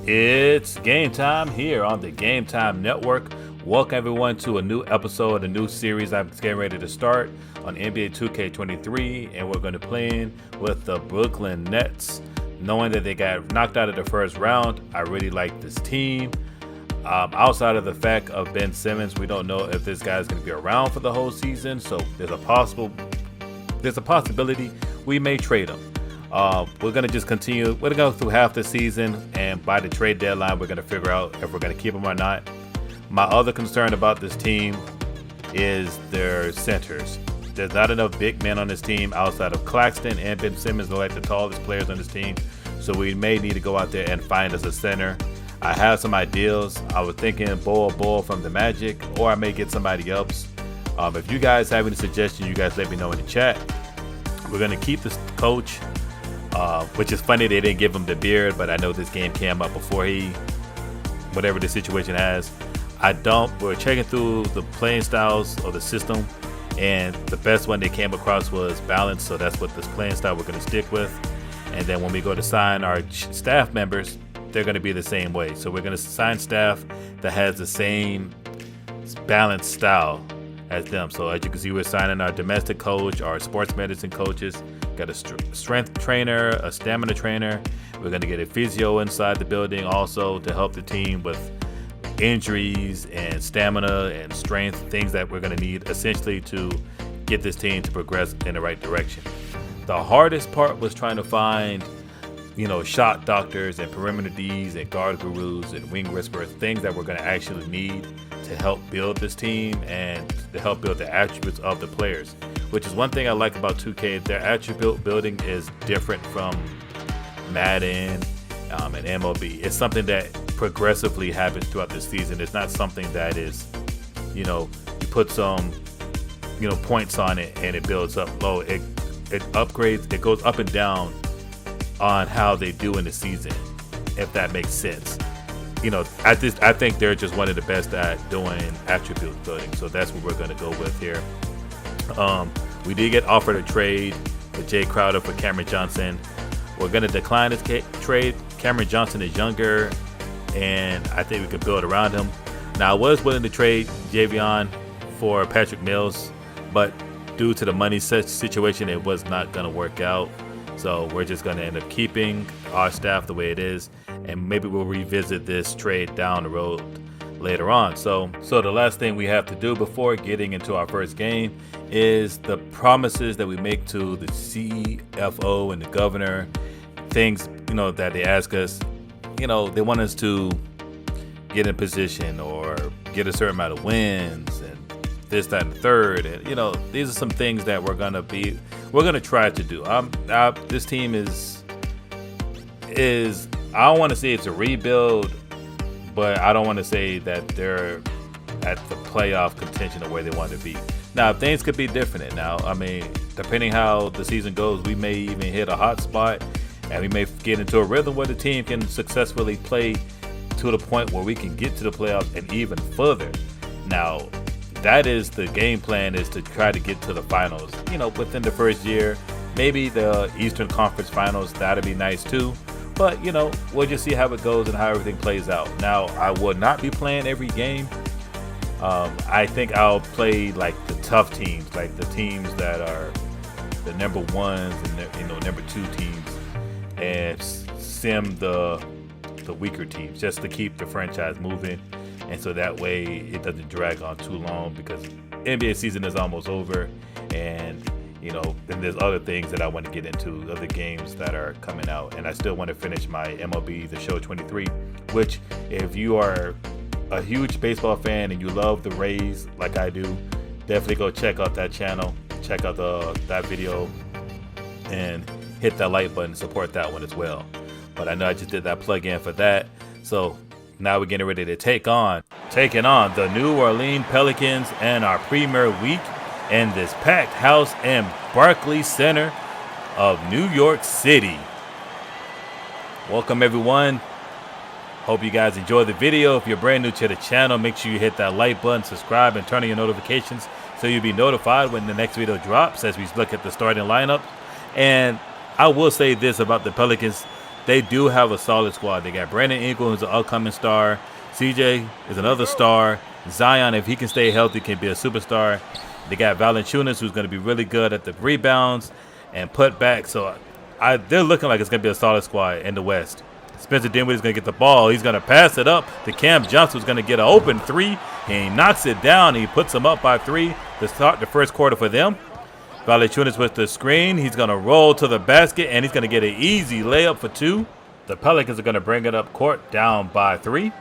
It's game time here on the Game Time Network. Welcome everyone to a new episode, a new series I'm getting ready to start on NBA 2K23, and we're going to play with the Brooklyn Nets. Knowing that they got knocked out of the first round, I really like this team. Outside of the fact of Ben Simmons, we don't know if this guy's going to be around for the whole season, so there's a possibility we may trade him. We're going to just continue. We're going to go through half the season, and by the trade deadline, we're going to figure out if we're going to keep him or not. My other concern about this team is their centers. There's not enough big men on this team outside of Claxton and Ben Simmons. They're like the tallest players on this team, so we may need to go out there and find us a center. I have some ideas. I was thinking Bol from the Magic, or I may get somebody else. If you guys have any suggestions, you guys let me know in the chat. We're going to keep this coach, which is funny they didn't give him the beard, but I know this game came up before whatever the situation has. We're checking through the playing styles of the system, and the best one they came across was balance, so that's what this playing style we're going to stick with. And then when we go to sign our staff members, they're going to be the same way. So we're going to sign staff that has the same balanced style as them. So as you can see, we're signing our domestic coach, our sports medicine coaches, got a strength trainer, a stamina trainer. We're going to get a physio inside the building also to help the team with injuries and stamina and strength, things that we're going to need essentially to get this team to progress in the right direction. The hardest part was trying to find shot doctors and perimeter Ds and guard gurus and wing whisperers, things that we're going to actually need to help build this team and to help build the attributes of the players, which is one thing I like about 2K. Their attribute building is different from Madden and MLB. It's something that progressively happens throughout the season. It's not something that is, you put some, points on it and it builds up low. It upgrades, it goes up and down on how they do in the season, if that makes sense. I think they're just one of the best at doing attribute building, so that's what we're going to go with here. We did get offered a trade with Jay Crowder for Cameron Johnson. We're going to decline this trade. Cameron Johnson is younger, and I think we can build around him. Now, I was willing to trade Javion for Patrick Mills, but due to the money situation, it was not going to work out. So we're just going to end up keeping our staff the way it is, and maybe we'll revisit this trade down the road later on. So the last thing we have to do before getting into our first game is the promises that we make to the CFO and the governor, things, that they ask us. They want us to get in position or get a certain amount of wins and this, that, and the third. And, these are some things that we're going to try to do. This team is I don't want to say it's a rebuild, but I don't want to say that they're at the playoff contention of where they want to be. Now, things could be different. Now, depending how the season goes, we may even hit a hot spot, and we may get into a rhythm where the team can successfully play to the point where we can get to the playoffs and even further. Now, that is the game plan, is to try to get to the finals, within the first year. Maybe the Eastern Conference Finals, that'd be nice too. But, we'll just see how it goes and how everything plays out. Now, I will not be playing every game. I think I'll play like the tough teams, like the teams that are the number ones and number two teams, and sim the weaker teams, just to keep the franchise moving. And so that way it doesn't drag on too long, because NBA season is almost over, and then there's other things that I want to get into, other games that are coming out, and I still want to finish my MLB The Show 23, which, if you are a huge baseball fan and you love the Rays like I do, definitely go check out that channel, check out that video, and hit that like button, support that one as well. But I know I just did that plug-in for that, so now we're getting ready to taking on the New Orleans Pelicans and our premier week in this packed house in Barclays Center of New York City. Welcome everyone. Hope you guys enjoy the video. If you're brand new to the channel, make sure you hit that like button, subscribe, and turn on your notifications so you'll be notified when the next video drops as we look at the starting lineup. And I will say this about the Pelicans. they do have a solid squad. They got Brandon Ingram, who's an upcoming star. CJ is another star. Zion, if he can stay healthy, can be a superstar. They got Valanciunas, who's going to be really good at the rebounds and put back. So they're looking like it's going to be a solid squad in the West. Spencer Dinwiddie's going to get the ball. He's going to pass it up to Cam Johnson, who's going to get an open three. And he knocks it down. He puts them up by 3 to start the first quarter for them. Valanciunas with the screen. He's going to roll to the basket, and he's going to get an easy layup for 2. The Pelicans are going to bring it up court down by 3.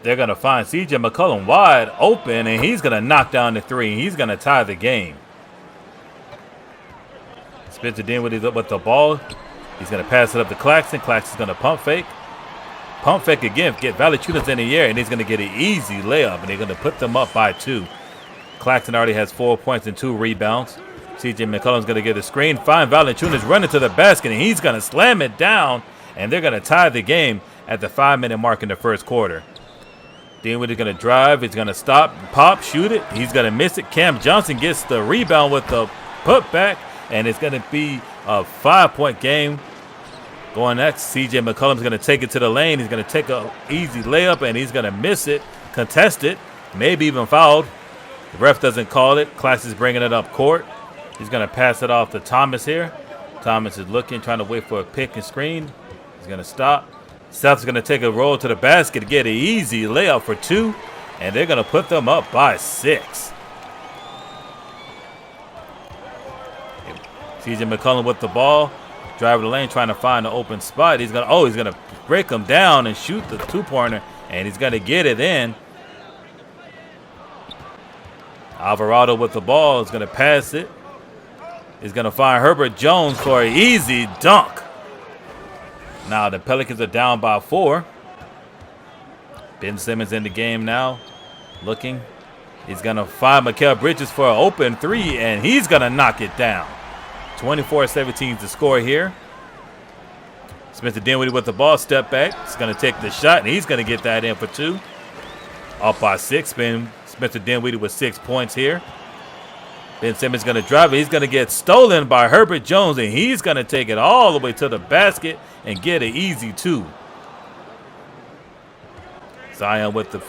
They're going to find C.J. McCollum wide open, and he's going to knock down the 3. He's going to tie the game. Spencer Dinwiddie's up with the ball. He's going to pass it up to Claxton. Claxton's going to pump fake. Pump fake again. Get Valanciunas in the air, and he's going to get an easy layup, and they're going to put them up by 2. Claxton already has 4 points and 2 rebounds. C.J. McCollum's going to get a screen. Find Valanciunas running to the basket, and he's going to slam it down, and they're going to tie the game at the 5-minute mark in the first quarter. Dinwiddie's going to drive. He's going to stop, pop, shoot it. He's going to miss it. Cam Johnson gets the rebound with the putback, and it's going to be a 5-point game. Going next, C.J. McCollum's going to take it to the lane. He's going to take an easy layup, and he's going to miss it, contest it, maybe even fouled. The ref doesn't call it. Class is bringing it up court. He's going to pass it off to Thomas here. Thomas is looking, trying to wait for a pick and screen. He's going to stop. Seth's going to take a roll to the basket to get an easy layup for 2, and they're going to put them up by 6. C.J. McCollum with the ball, driving the lane, trying to find an open spot. He's going to break him down and shoot the 2-pointer, and he's going to get it in. Alvarado with the ball is going to pass it. He's going to find Herbert Jones for an easy dunk. Now the Pelicans are down by 4. Ben Simmons in the game now, looking. He's going to find Mikal Bridges for an open 3, and he's going to knock it down. 24-17 to score here. Spencer Dinwiddie with the ball, step back. He's going to take the shot, and he's going to get that in for 2. Up by 6. Spencer Dinwiddie with 6 points here. Ben Simmons going to drive it. He's going to get stolen by Herbert Jones, and he's going to take it all the way to the basket and get an easy 2. Zion with the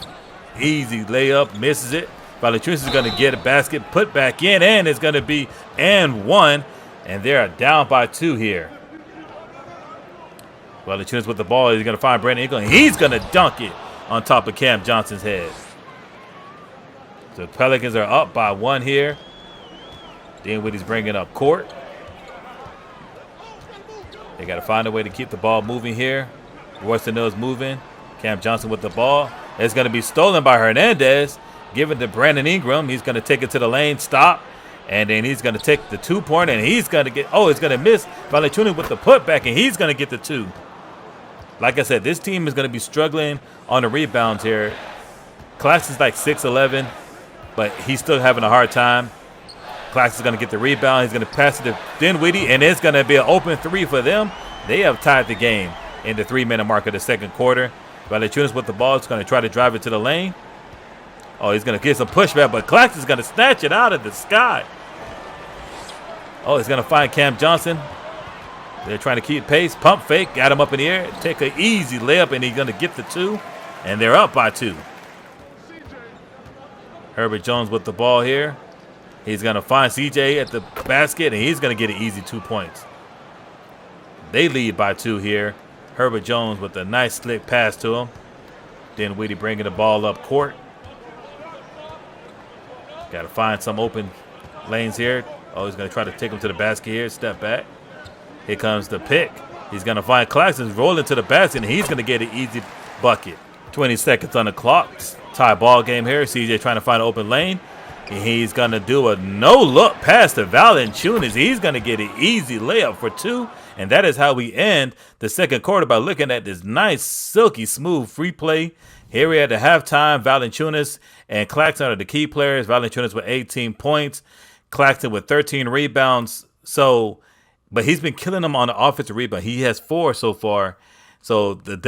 easy layup, misses it. Valanciunas is going to get a basket, put back in, and it's going to be and 1, and they're down by 2 here. Valanciunas with the ball. He's going to find Brandon Ingram, and he's going to dunk it on top of Cam Johnson's head. So the Pelicans are up by 1 here. Dinwiddie's bringing up court. They got to find a way to keep the ball moving here. Royston Mills moving. Cam Johnson with the ball. It's going to be stolen by Hernandez. Give it to Brandon Ingram. He's going to take it to the lane, stop, and then he's going to take the 2-pointer, and he's going to get, he's going to miss. Valanciunas with the putback, and he's going to get the 2. Like I said, this team is going to be struggling on the rebounds here. Clax is like 6'11", but he's still having a hard time. Clax is going to get the rebound. He's going to pass it to Dinwiddie, and it's going to be an open 3 for them. They have tied the game in the 3-minute mark of the second quarter. Valanciunas with the ball. He's going to try to drive it to the lane. He's going to get some pushback, but Clax is going to snatch it out of the sky. He's going to find Cam Johnson. They're trying to keep pace. Pump fake. Got him up in the air. Take an easy layup, and he's going to get the 2. And they're up by 2. Herbert Jones with the ball here. He's going to find CJ at the basket, and he's going to get an easy 2 points. They lead by 2 here. Herbert Jones with a nice slick pass to him. Dinwiddie bringing the ball up court. Got to find some open lanes here. He's going to try to take him to the basket here. Step back. Here comes the pick. He's going to find Claxton rolling to the basket, and he's going to get an easy bucket. 20 seconds on the clock. Tie ball game here. CJ trying to find an open lane. He's going to do a no-look pass to Valanciunas. He's going to get an easy layup for 2. And that is how we end the second quarter, by looking at this nice, silky, smooth free play. Here we are at the halftime. Valanciunas and Claxton are the key players. Valanciunas with 18 points. Claxton with 13 rebounds. But he's been killing them on the offensive rebound. He has 4 so far. So the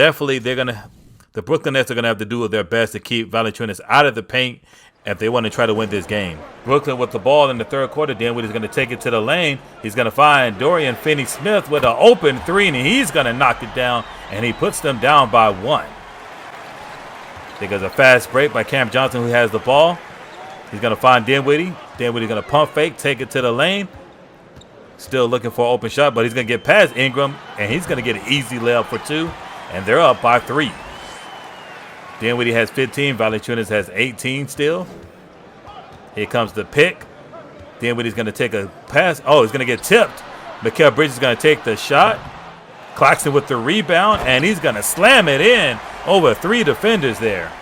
Brooklyn Nets are going to have to do their best to keep Valanciunas out of the paint if they want to try to win this game. Brooklyn with the ball in the third quarter. Dinwiddie's going to take it to the lane. He's going to find Dorian Finney-Smith with an open three, and he's going to knock it down, and he puts them down by 1. I think there's a fast break by Cam Johnson, who has the ball. He's going to find Dinwiddie. Dinwiddie's going to pump fake, take it to the lane. Still looking for an open shot, but he's going to get past Ingram, and he's going to get an easy layup for 2, and they're up by 3. Dinwiddie has 15. Valanciunas has 18 still. Here comes the pick. Dinwiddie's going to take a pass. Oh, he's going to get tipped. Mikal Bridges is going to take the shot. Claxton with the rebound, and he's going to slam it in over 3 defenders there.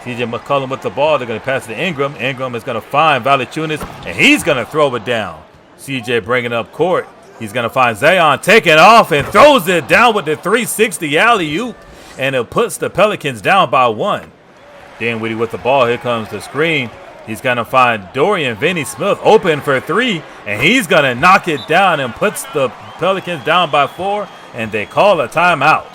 CJ McCollum with the ball. They're going to pass it to Ingram. Ingram is going to find Valanciunas, and he's going to throw it down. CJ bringing up court. He's going to find Zion, taking off and throws it down with the 360 alley-oop, and it puts the Pelicans down by 1. Dinwiddie with the ball. Here comes the screen. He's going to find Dorian Finney-Smith open for 3, and he's going to knock it down and puts the Pelicans down by 4, and they call a timeout.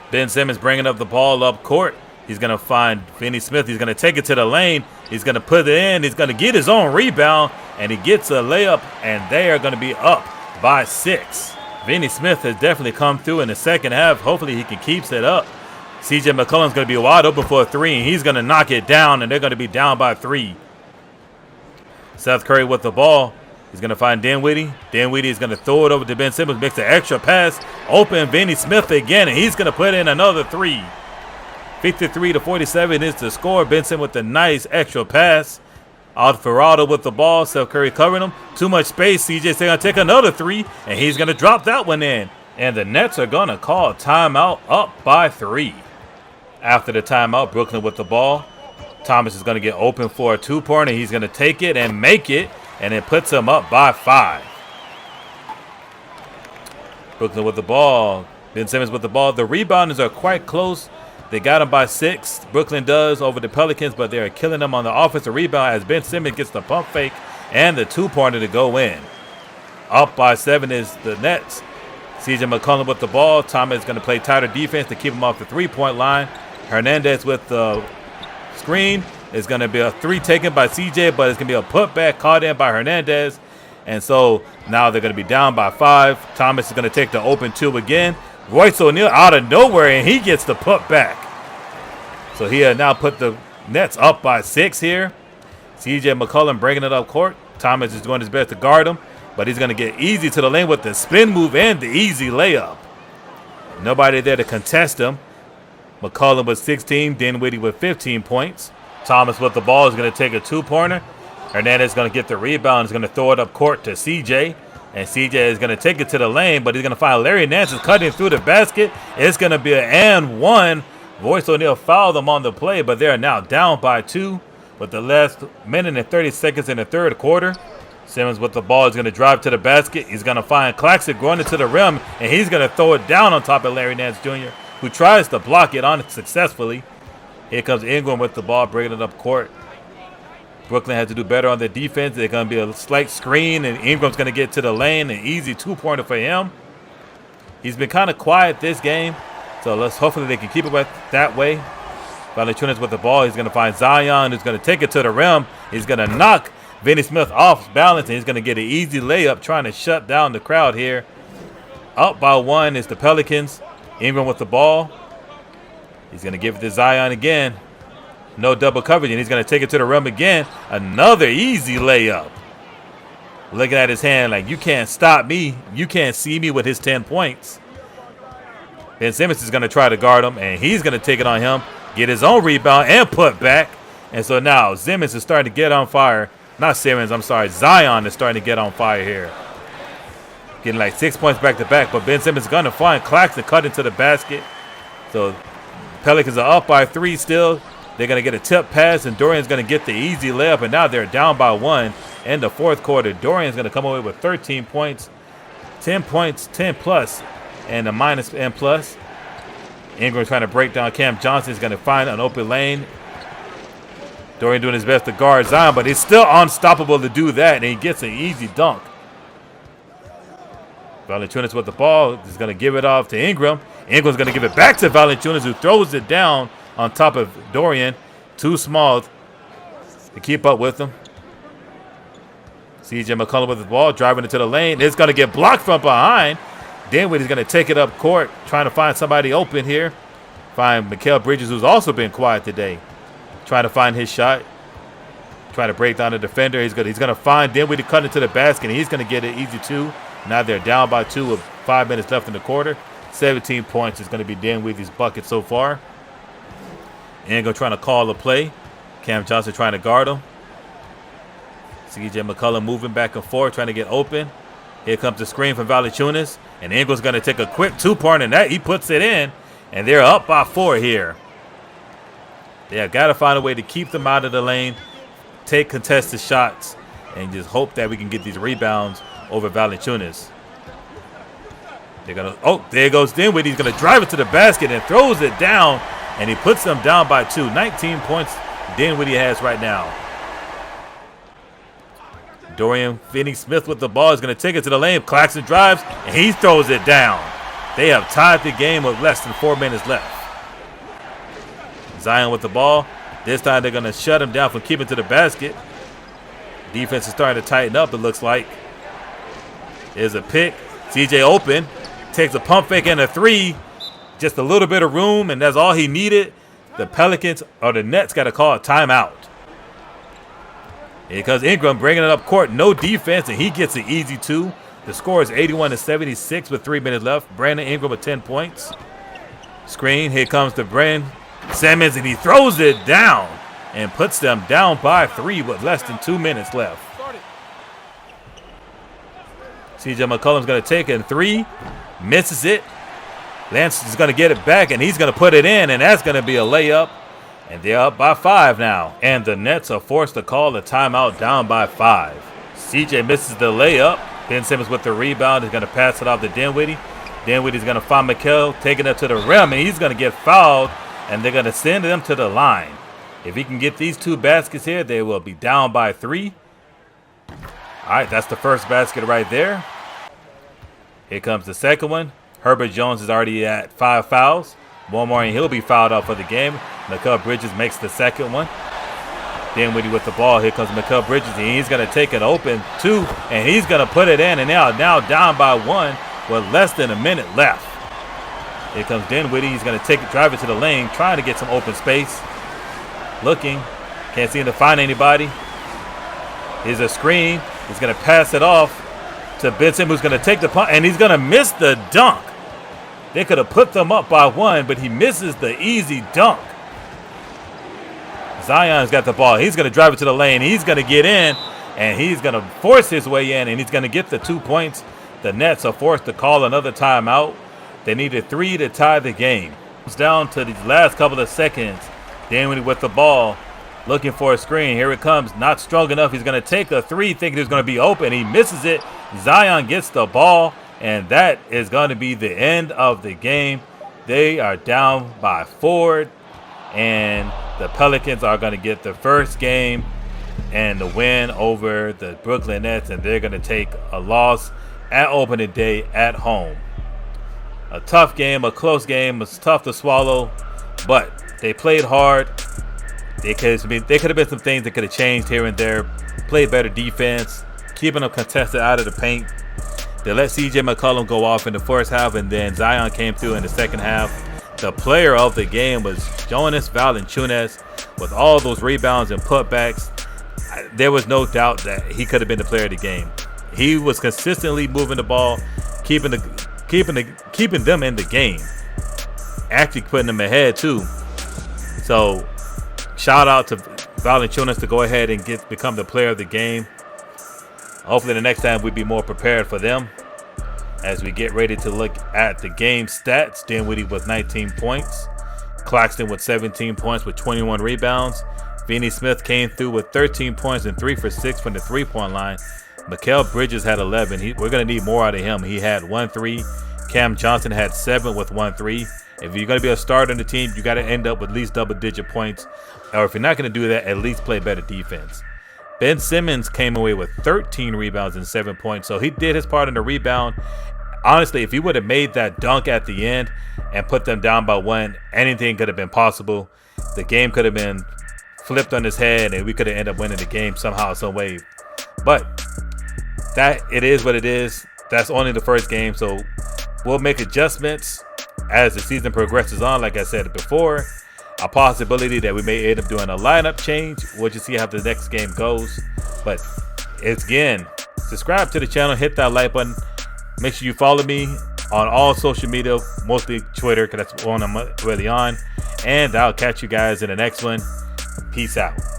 Ben Simmons bringing up the ball up court. He's going to find Finney-Smith. He's going to take it to the lane. He's going to put it in. He's going to get his own rebound, and he gets a layup, and they are going to be up by 6. Finney-Smith has definitely come through in the second half. Hopefully he can keep it up. CJ McCollum's going to be wide open for a 3, and he's going to knock it down, and they're going to be down by 3. Seth Curry with the ball. He's going to find Dinwiddie. Dinwiddie is going to throw it over to Ben Simmons, makes an extra pass. Open Finney-Smith again, and he's going to put in another 3. 53-47 is the score. Ben Simmons with a nice extra pass. Alvarado with the ball. Seth Curry covering him. Too much space. CJ's going to take another 3, and he's going to drop that one in. And the Nets are going to call a timeout, up by 3. After the timeout, Brooklyn with the ball. Thomas is going to get open for a 2-pointer. He's going to take it and make it, and it puts him up by 5. Brooklyn with the ball. Ben Simmons with the ball. The rebounders are quite close. They got him by 6. Brooklyn does over the Pelicans, but they're killing them on the offensive rebound as Ben Simmons gets the pump fake and the 2-pointer to go in. Up by 7 is the Nets. CJ McCollum with the ball. Thomas is going to play tighter defense to keep him off the 3-point line. Hernandez with the screen. It's going to be a 3 taken by CJ, but it's going to be a putback caught in by Hernandez. And so now they're going to be down by 5. Thomas is going to take the open 2 again. Royce O'Neal out of nowhere, and he gets the putback. So he had now put the Nets up by 6 here. CJ McCollum bringing it up court. Thomas is doing his best to guard him, but he's going to get easy to the lane with the spin move and the easy layup. Nobody there to contest him. McCollum with 16, Dinwiddie with 15 points. Thomas with the ball is going to take a 2-pointer. Hernandez is going to get the rebound. He's going to throw it up court to CJ. And CJ is going to take it to the lane, but he's going to find Larry Nance is cutting through the basket. It's going to be an and 1. Royce O'Neal fouled them on the play, but they're now down by 2 with the last minute and 30 seconds in the third quarter. Simmons with the ball is going to drive to the basket. He's going to find Claxton going into the rim, and he's going to throw it down on top of Larry Nance Jr., who tries to block it on successfully. Here comes Ingram with the ball, bringing it up court. Brooklyn has to do better on their defense. There's going to be a slight screen, and Ingram's going to get to the lane. An easy 2-pointer for him. He's been kind of quiet this game, so hopefully they can keep it that way. Valanciunas with the ball. He's going to find Zion, who's going to take it to the rim. He's going to knock Finney-Smith off balance, and he's going to get an easy layup, trying to shut down the crowd here. Up by 1 is the Pelicans. Ingram with the ball. He's going to give it to Zion again. No double coverage, and he's going to take it to the rim again. Another easy layup. Looking at his hand like, you can't stop me. You can't see me with his 10 points. Ben Simmons is going to try to guard him, and he's going to take it on him, get his own rebound, and put back. And so now Simmons is starting to get on fire. Not Simmons, I'm sorry. Zion is starting to get on fire here. Getting like 6 points back to back, but Ben Simmons is going to find Claxton cut into the basket. So Pelicans are up by 3 still. They're going to get a tip pass, and Dorian's going to get the easy layup, and now they're down by 1 in the fourth quarter. Dorian's going to come away with 13 points, 10 points, 10 plus, and a minus and plus. Ingram trying to break down Cam Johnson. Is going to find an open lane. Dorian doing his best to guard Zion, but he's still unstoppable to do that, and he gets an easy dunk. Valanciunas with the ball. He's going to give it off to Ingram. Ingram's going to give it back to Valanciunas, who throws it down on top of Dorian. too small to keep up with him. CJ McCollum with the ball, driving into the lane. It's going to get blocked from behind. Dinwiddie's going to take it up court, trying to find somebody open here. Find Mikal Bridges, who's also been quiet today. Trying to find his shot. Trying to break down the defender. He's going to find Dinwiddie cutting into the basket, and he's going to get it easy too. Now they're down by 2 with 5 minutes left in the quarter. 17 points is going to be Dinwiddie's bucket so far. Ingram trying to call the play. Cam Johnson trying to guard him. CJ McCollum moving back and forth, trying to get open. Here comes the screen from Valanciunas. And Ingram's going to take a quick two-pointer, and that he puts it in. And they're up by 4 here. They have got to find a way to keep them out of the lane, take contested shots, and just hope that we can get these rebounds over Valanciunas. They're gonna. Oh, there goes Dinwiddie. He's gonna drive it to the basket and throws it down, and he puts them down by 2. 19 points Dinwiddie has right now. Dorian Finney-Smith with the ball is gonna take it to the lane. Claxton drives and he throws it down. They have tied the game with less than 4 minutes left. Zion with the ball. This time they're gonna shut him down from keeping to the basket. Defense is starting to tighten up. It looks like. There's a pick. CJ open. Takes a pump fake and a 3. Just a little bit of room, and that's all he needed. The Pelicans or the Nets got to call a timeout. Here comes Ingram bringing it up court. No defense, and he gets it easy too. The score is 81-76 with 3 minutes left. Brandon Ingram with 10 points. Screen. Here comes the Brand Simmons, and he throws it down and puts them down by 3 with less than 2 minutes left. CJ McCollum's going to take it in 3. Misses it. Lance is going to get it back, and he's going to put it in, and that's going to be a layup. And they're up by 5 now. And the Nets are forced to call a timeout down by 5. CJ misses the layup. Ben Simmons with the rebound is going to pass it off to Dinwiddie. Dinwiddie's going to find Mikal, taking it to the rim, and he's going to get fouled, and they're going to send them to the line. If he can get these 2 baskets here, they will be down by 3. All right, that's the first basket right there. Here comes the second one. Herbert Jones is already at 5 fouls. One more and he'll be fouled out for the game. Mikal Bridges makes the second one. Dinwiddie with the ball. Here comes Mikal Bridges, and he's going to take it open 2, and he's going to put it in, and now down by 1 with less than a minute left. Here comes Dinwiddie. He's going to take it, drive it to the lane, trying to get some open space. Looking. Can't seem to find anybody. Here's a screen. He's going to pass it off to Ben Simmons, who's going to take the punt, and he's going to miss the dunk. They could have put them up by 1, but he misses the easy dunk. Zion's got the ball. He's going to drive it to the lane. He's going to get in, and he's going to force his way in, and he's going to get the 2 points. The Nets are forced to call another timeout. They needed 3 to tie the game. It's down to these last couple of seconds. Dinwiddie with the ball, looking for a screen. Here it comes. Not strong enough. He's going to take a 3, thinking it's going to be open. He misses it. Zion gets the ball, and that is going to be the end of the game. They are down by 4, and the Pelicans are going to get the first game and the win over the Brooklyn Nets, and they're going to take a loss at opening day at home. A tough game, a close game. It's tough to swallow, but they played hard. There could have been some things that could have changed here and there. Played better defense, keeping them contested out of the paint. They let CJ McCollum go off in the first half, and then Zion came through in the second half. The player of the game was Jonas Valanciunas with all those rebounds and putbacks. There was no doubt that he could have been the player of the game. He was consistently moving the ball, keeping them in the game. Actually putting them ahead too. So shout out to Valanciunas to go ahead and become the player of the game. Hopefully the next time we'll be more prepared for them. As we get ready to look at the game stats, Dinwiddie with 19 points. Claxton with 17 points with 21 rebounds. Finney-Smith came through with 13 points and 3 for 6 from the three-point line. Mikal Bridges had 11. We're going to need more out of him. He had 1 3. Cam Johnson had 7 with 1 3. If you're going to be a starter on the team, you got to end up with at least double-digit points. Or if you're not going to do that, at least play better defense. Ben Simmons came away with 13 rebounds and 7 points. So he did his part in the rebound. Honestly, if he would have made that dunk at the end and put them down by 1, anything could have been possible. The game could have been flipped on his head and we could have ended up winning the game somehow, some way. But that it is what it is. That's only the first game, so we'll make adjustments as the season progresses on. Like I said before, a possibility that we may end up doing a lineup change. We'll just see how the next game goes. But it's, again, subscribe to the channel, hit that like button. Make sure you follow me on all social media, mostly Twitter, because that's the one I'm really on. And I'll catch you guys in the next one. Peace out.